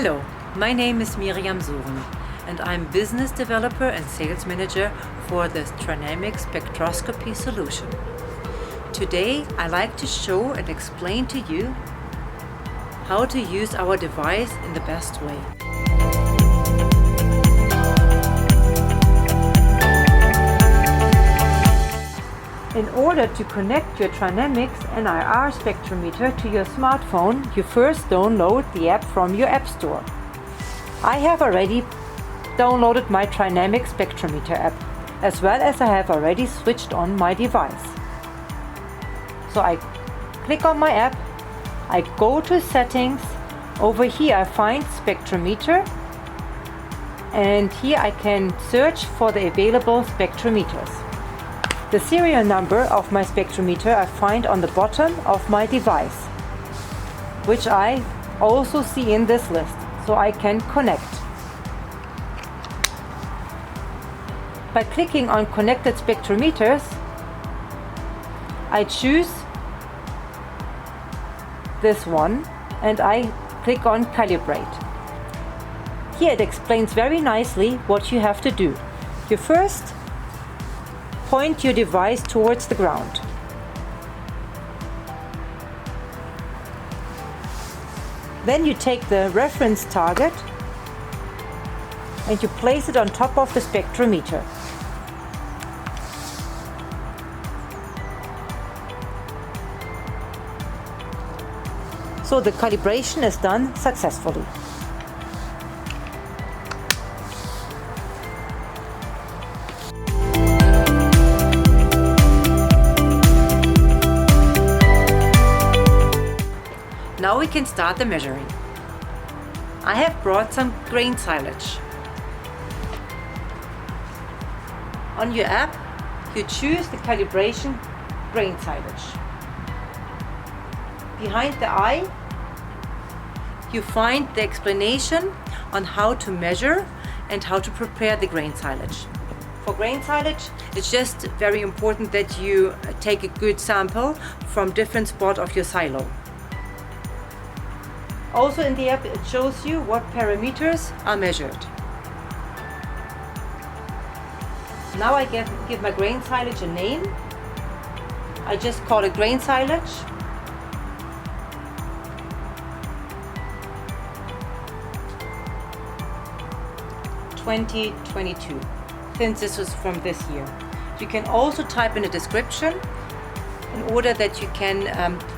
Hello, my name is Miriam Soren and I'm Business Developer and Sales Manager for the Trinamic Spectroscopy solution. Today I like to show and explain to you how to use our device in the best way. In order to connect your Trinamic NIR spectrometer to your smartphone, you first download the app from your App Store. I have already downloaded my Trinamic spectrometer app, as well as I have already switched on my device. So I click on my app, I go to Settings, over here I find Spectrometer, and here I can search for the available spectrometers. The serial number of my spectrometer I find on the bottom of my device, which I also see in this list, so I can connect. By clicking on Connected Spectrometers, I choose this one and I click on Calibrate. Here it explains very nicely what you have to do. You first point your device towards the ground. Then you take the reference target and you place it on top of the spectrometer. So the calibration is done successfully. Now we can start the measuring. I have brought some grain silage. On your app, you choose the calibration grain silage. Behind the eye, you find the explanation on how to measure and how to prepare the grain silage. For grain silage, it's just very important that you take a good sample from different spots of your silo. Also in the app it shows you what parameters are measured. Now I give my grain silage a name. I just call it grain silage. (2022), since this was from this year. You can also type in a description in order that you can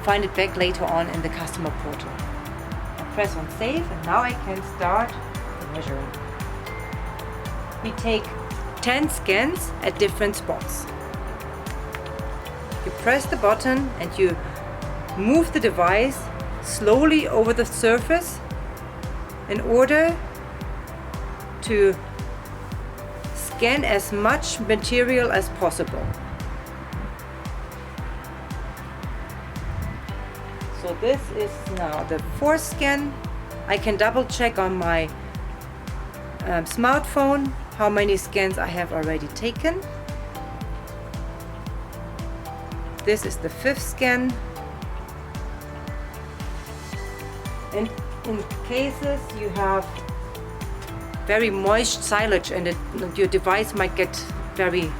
find it back later on in the customer portal. Press on save and now I can start the measuring. We take 10 scans at different spots. You press the button and you move the device slowly over the surface in order to scan as much material as possible. So this is now the fourth scan. I can double check on my smartphone how many scans I have already taken. This is the fifth scan. And in cases you have very moist silage and your device might get very,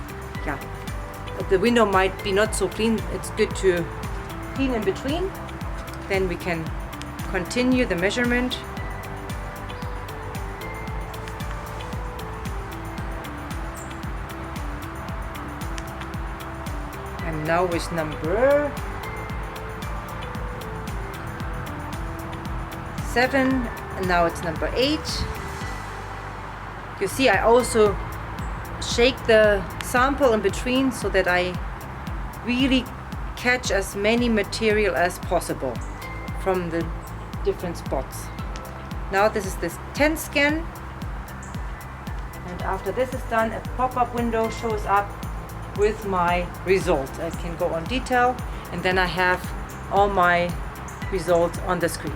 the window might be not so clean, it's good to clean in between. Then we can continue the measurement. And now with number 7, and now it's number 8. You see I also shake the sample in between so that I really catch as many material as possible from the different spots. Now this is the 10th scan, and after this is done, a pop-up window shows up with my result. I can go on detail and then I have all my results on the screen.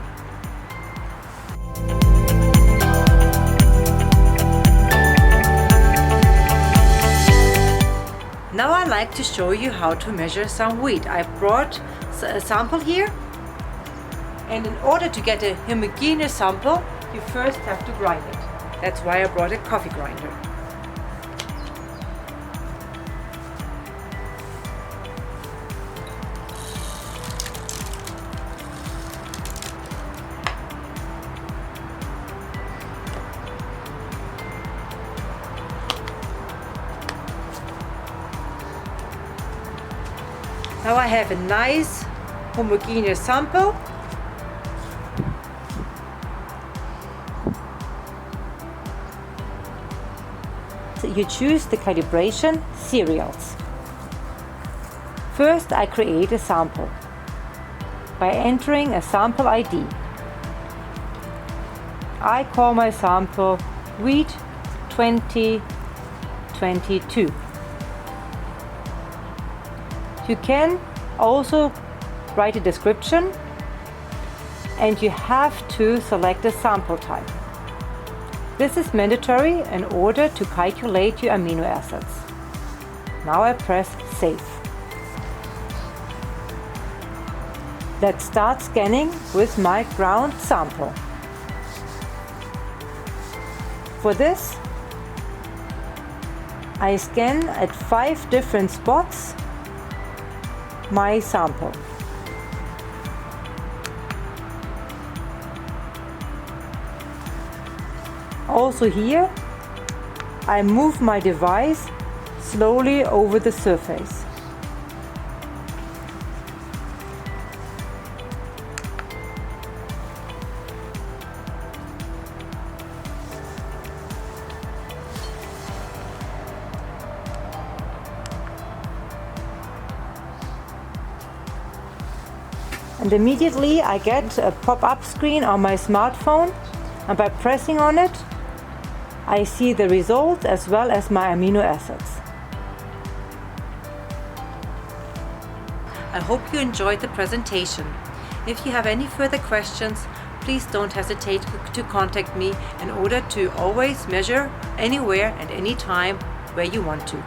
Now I like to show you how to measure some wheat. I brought a sample here, and in order to get a homogeneous sample, you first have to grind it. That's why I brought a coffee grinder. Now I have a nice homogeneous sample. So you choose the calibration cereals. First I create a sample by entering a sample ID. I call my sample Wheat 2022. You can also write a description, and you have to select a sample type. This is mandatory in order to calculate your amino acids. Now I press Save. Let's start scanning with my ground sample. For this, I scan at 5 different spots my sample. Also here, I move my device slowly over the surface. And immediately I get a pop-up screen on my smartphone, and by pressing on it, I see the results as well as my amino acids. I hope you enjoyed the presentation. If you have any further questions, please don't hesitate to contact me in order to always measure anywhere and anytime where you want to.